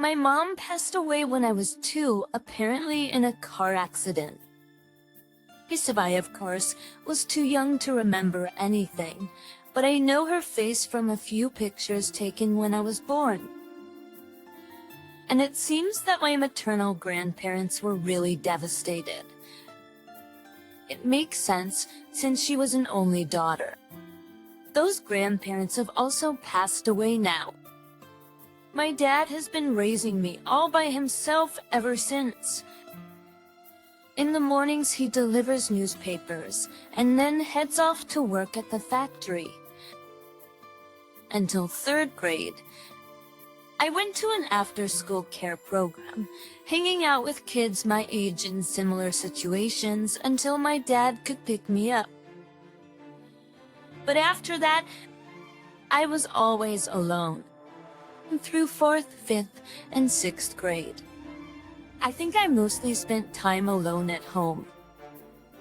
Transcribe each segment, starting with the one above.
My mom passed away when I was 2, apparently in a car accident. Isabay, of course, was too young to remember anything, but I know her face from a few pictures taken when I was born. And it seems that my maternal grandparents were really devastated. It makes sense, since she was an only daughter. Those grandparents have also passed away now. My dad has been raising me all by himself ever since. In the mornings he delivers newspapers, and then heads off to work at the factory. Until 3rd grade, I went to an after-school care program, hanging out with kids my age in similar situations until my dad could pick me up. But after that, I was always alone. Through 4th, 5th, and 6th grade. I think I mostly spent time alone at home.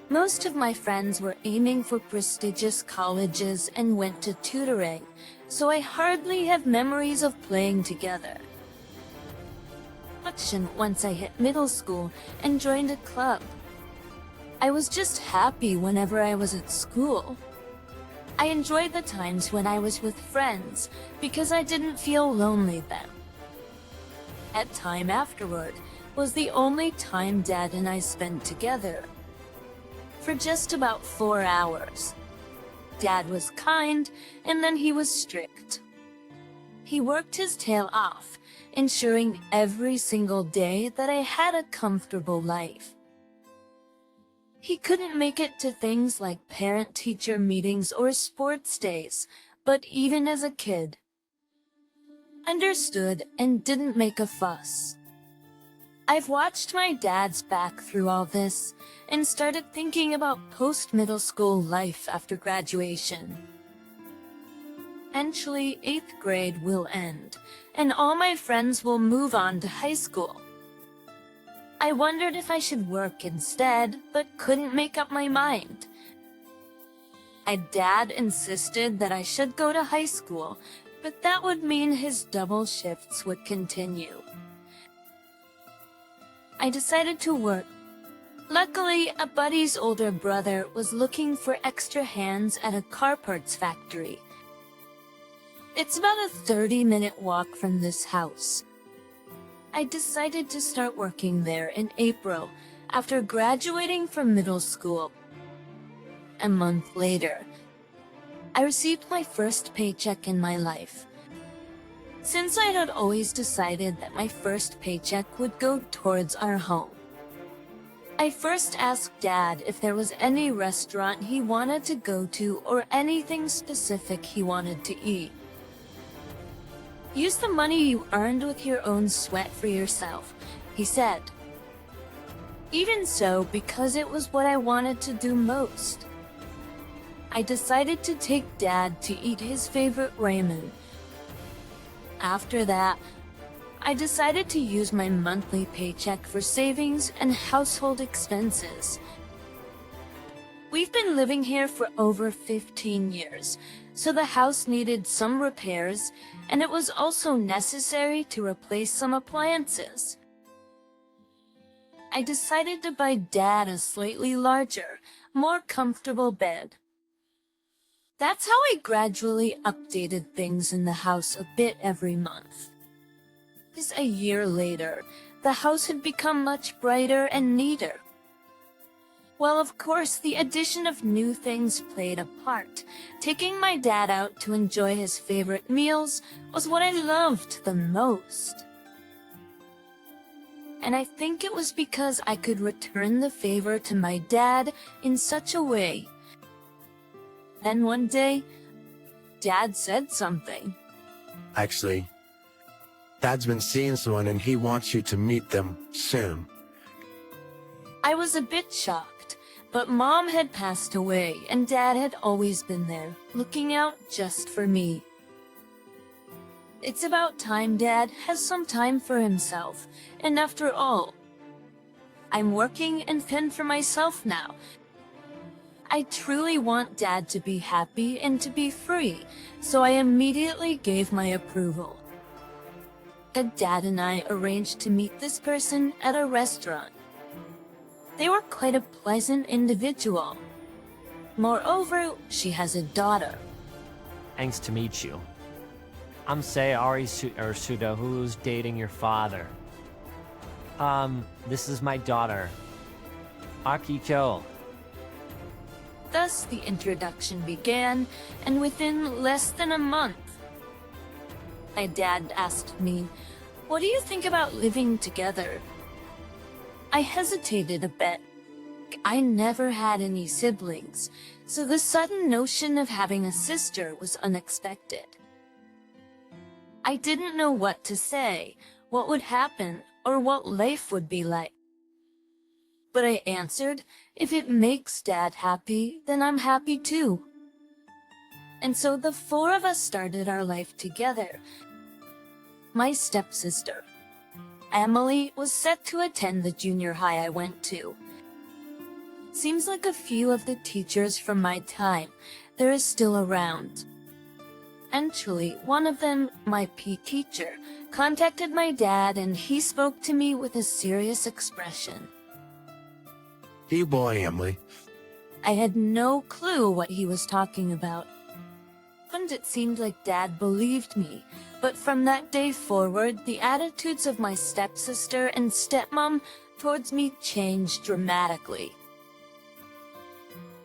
Most of my friends were aiming for prestigious colleges and went to tutoring, so I hardly have memories of playing together. Once I hit middle school and joined a club. I was just happy whenever I was at school. I enjoyed the times when I was with friends, because I didn't feel lonely then. At time afterward was the only time Dad and I spent together. For just about 4 hours. Dad was kind, and then he was strict. He worked his tail off, ensuring every single day that I had a comfortable life. He couldn't make it to things like parent-teacher meetings or sports days, but even as a kid, understood and didn't make a fuss. I've watched my dad's back through all this, and started thinking about post-middle school life after graduation. Eventually, 8th grade will end, and all my friends will move on to high school. I wondered if I should work instead, but couldn't make up my mind. My dad insisted that I should go to high school, but that would mean his double shifts would continue. I decided to work. Luckily, a buddy's older brother was looking for extra hands at a car parts factory. It's about a 30-minute walk from this house. I decided to start working there in April, after graduating from middle school. A month later, I received my first paycheck in my life. Since I had always decided that my first paycheck would go towards our home. I first asked Dad if there was any restaurant he wanted to go to or anything specific he wanted to eat. Use the money you earned with your own sweat for yourself, he said. Even so, because it was what I wanted to do most. I decided to take Dad to eat his favorite ramen. After that, I decided to use my monthly paycheck for savings and household expenses. We've been living here for over 15 years, so the house needed some repairs, and it was also necessary to replace some appliances. I decided to buy Dad a slightly larger, more comfortable bed. That's how I gradually updated things in the house a bit every month. Just a year later, the house had become much brighter and neater. Well, of course, the addition of new things played a part. Taking my dad out to enjoy his favorite meals was what I loved the most. And I think it was because I could return the favor to my dad in such a way. Then one day, Dad said something. Actually, Dad's been seeing someone and he wants you to meet them soon. I was a bit shocked, but Mom had passed away and Dad had always been there, looking out just for me. It's about time Dad has some time for himself, and after all, I'm working and fend for myself now. I truly want Dad to be happy and to be free, so I immediately gave my approval. Dad and I arranged to meet this person at a restaurant. They were quite a pleasant individual. Moreover, she has a daughter. Nice to meet you. I'm Sayori Suda, who's dating your father. This is my daughter, Akiko. Thus, the introduction began, and within less than a month, my dad asked me, "What do you think about living together?" I hesitated a bit. I never had any siblings, so the sudden notion of having a sister was unexpected. I didn't know what to say, what would happen, or what life would be like. But I answered, if it makes Dad happy, then I'm happy too. And so the four of us started our life together. My stepsister, Emily, was set to attend the junior high I went to. Seems like a few of the teachers from my time, there is still around. Eventually, one of them, my PE teacher, contacted my dad and he spoke to me with a serious expression. Hey boy, Emily. I had no clue what he was talking about. And it seemed like Dad believed me, but from that day forward, the attitudes of my stepsister and stepmom towards me changed dramatically.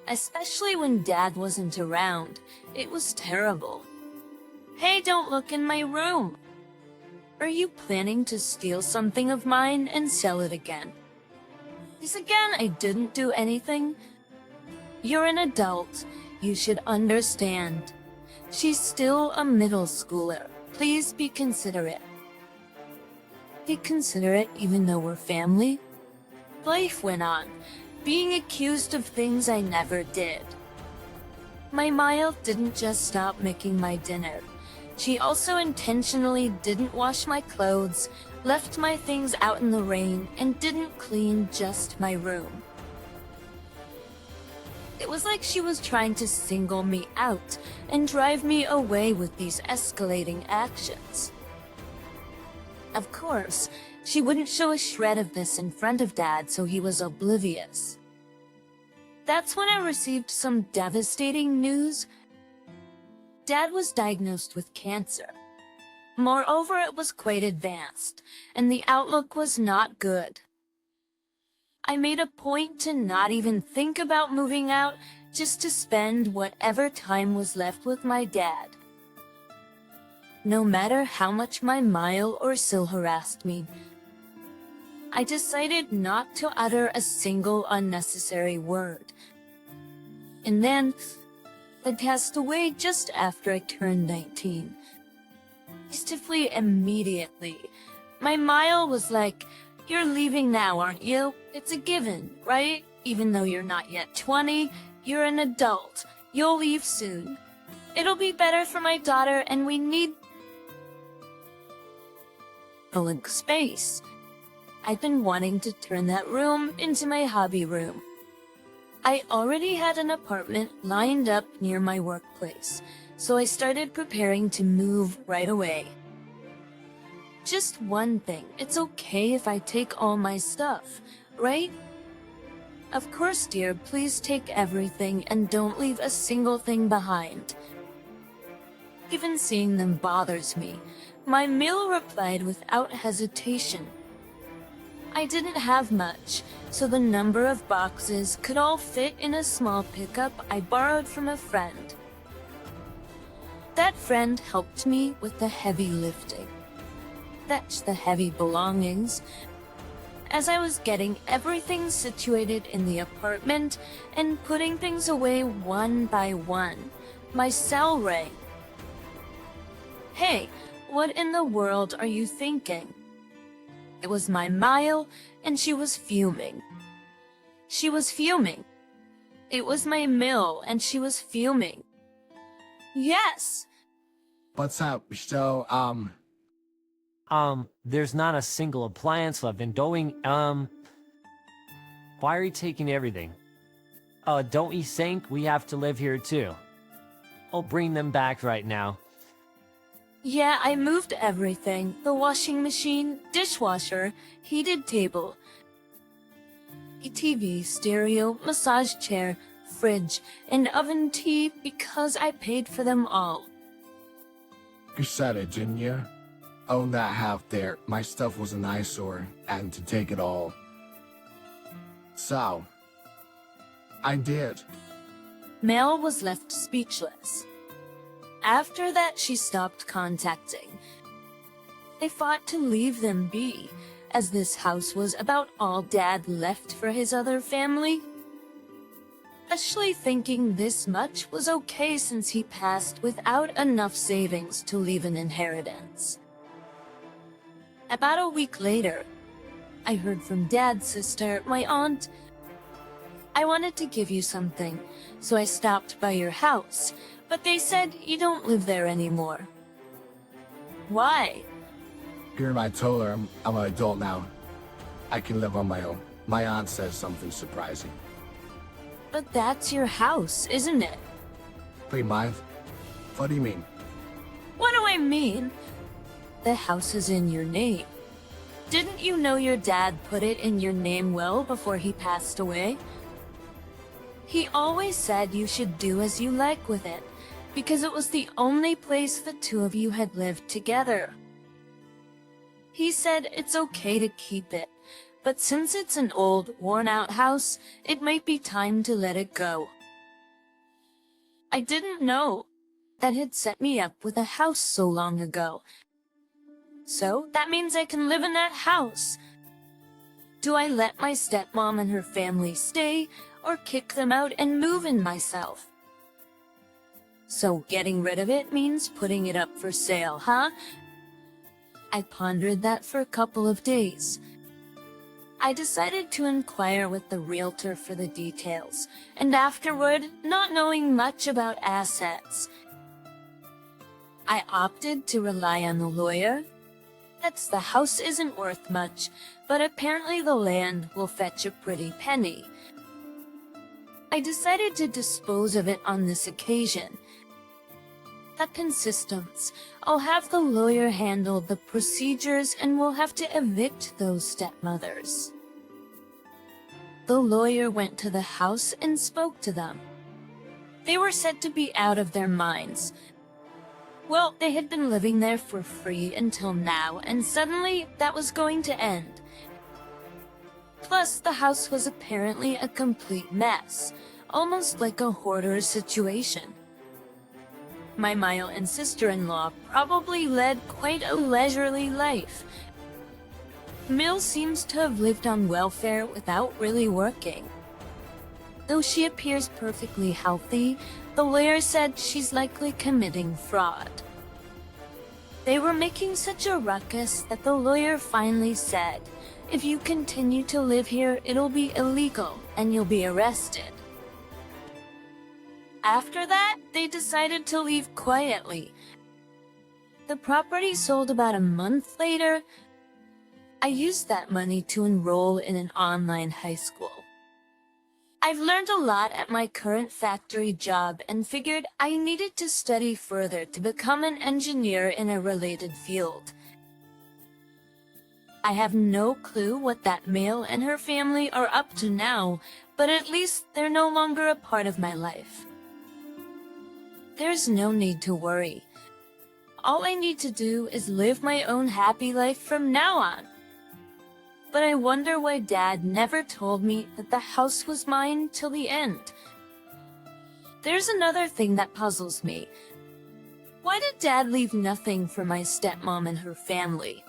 Especially when Dad wasn't around, it was terrible. "Hey, don't look in my room. Are you planning to steal something of mine and sell it again?" Because again, I didn't do anything. "You're an adult. You should understand. She's still a middle schooler. Please be considerate." Be considerate even though we're family? Life went on, being accused of things I never did. My Mile didn't just stop making my dinner. She also intentionally didn't wash my clothes, left my things out in the rain, and didn't clean just my room. It was like she was trying to single me out and drive me away with these escalating actions. Of course, she wouldn't show a shred of this in front of Dad, so he was oblivious. That's when I received some devastating news. Dad was diagnosed with cancer. Moreover, it was quite advanced, and the outlook was not good. I made a point to not even think about moving out, just to spend whatever time was left with my dad. No matter how much my Mile or Sil harassed me, I decided not to utter a single unnecessary word. And then, I passed away just after I turned 19. Stiffly immediately. My Mile was like, "You're leaving now, aren't you? It's a given, right? Even though you're not yet 20, you're an adult. You'll leave soon. It'll be better for my daughter and we need a space." I've been wanting to turn that room into my hobby room. I already had an apartment lined up near my workplace, so I started preparing to move right away. Just one thing, it's okay if I take all my stuff, right? Of course, dear, please take everything and don't leave a single thing behind. Even seeing them bothers me. My Mil replied without hesitation. I didn't have much, so the number of boxes could all fit in a small pickup I borrowed from a friend. That friend helped me with the heavy lifting. Fetch the heavy belongings. As I was getting everything situated in the apartment and putting things away one by one, my cell rang. "Hey, what in the world are you thinking?" It was my Mile, and she was fuming. She was fuming. It was my Mil, and she was fuming. Yes! What's up? So, There's not a single appliance left and why are you taking everything? Don't you think we have to live here too? I'll bring them back right now. Yeah, I moved everything. The washing machine, dishwasher, heated table, TV, stereo, massage chair, fridge, and oven tea because I paid for them all. You said it, didn't you? Own that half there. My stuff was an eyesore, and to take it all. So, I did. Mel was left speechless. After that, she stopped contacting. I fought to leave them be, as this house was about all Dad left for his other family. Especially thinking this much was okay since he passed without enough savings to leave an inheritance. About a week later, I heard from Dad's sister, my aunt. I wanted to give you something, so I stopped by your house, but they said you don't live there anymore. Why? Here I told her I'm an adult now. I can live on my own. My aunt says something surprising. But that's your house, isn't it? Pretty mind? What do you mean? What do I mean? The house is in your name. Didn't you know your dad put it in your name well before he passed away? He always said you should do as you like with it, because it was the only place the two of you had lived together. He said it's okay to keep it, but since it's an old, worn-out house, it might be time to let it go. I didn't know that had set me up with a house so long ago. So that means I can live in that house. Do I let my stepmom and her family stay, or kick them out and move in myself? So getting rid of it means putting it up for sale, huh? I pondered that for a couple of days. I decided to inquire with the realtor for the details, and afterward, not knowing much about assets, I opted to rely on the lawyer. The house isn't worth much, but apparently the land will fetch a pretty penny. I decided to dispose of it on this occasion. That consistence, I'll have the lawyer handle the procedures and we'll have to evict those stepmothers. The lawyer went to the house and spoke to them. They were said to be out of their minds. Well, they had been living there for free until now, and suddenly that was going to end. Plus, the house was apparently a complete mess, almost like a hoarder's situation. My Mile and sister-in-law probably led quite a leisurely life. Mill seems to have lived on welfare without really working. Though she appears perfectly healthy, the lawyer said she's likely committing fraud. They were making such a ruckus that the lawyer finally said, if you continue to live here, it'll be illegal and you'll be arrested. After that, they decided to leave quietly. The property sold about a month later. I used that money to enroll in an online high school. I've learned a lot at my current factory job and figured I needed to study further to become an engineer in a related field. I have no clue what that Male and her family are up to now, but at least they're no longer a part of my life. There's no need to worry. All I need to do is live my own happy life from now on. But I wonder why Dad never told me that the house was mine till the end. There's another thing that puzzles me. Why did Dad leave nothing for my stepmom and her family?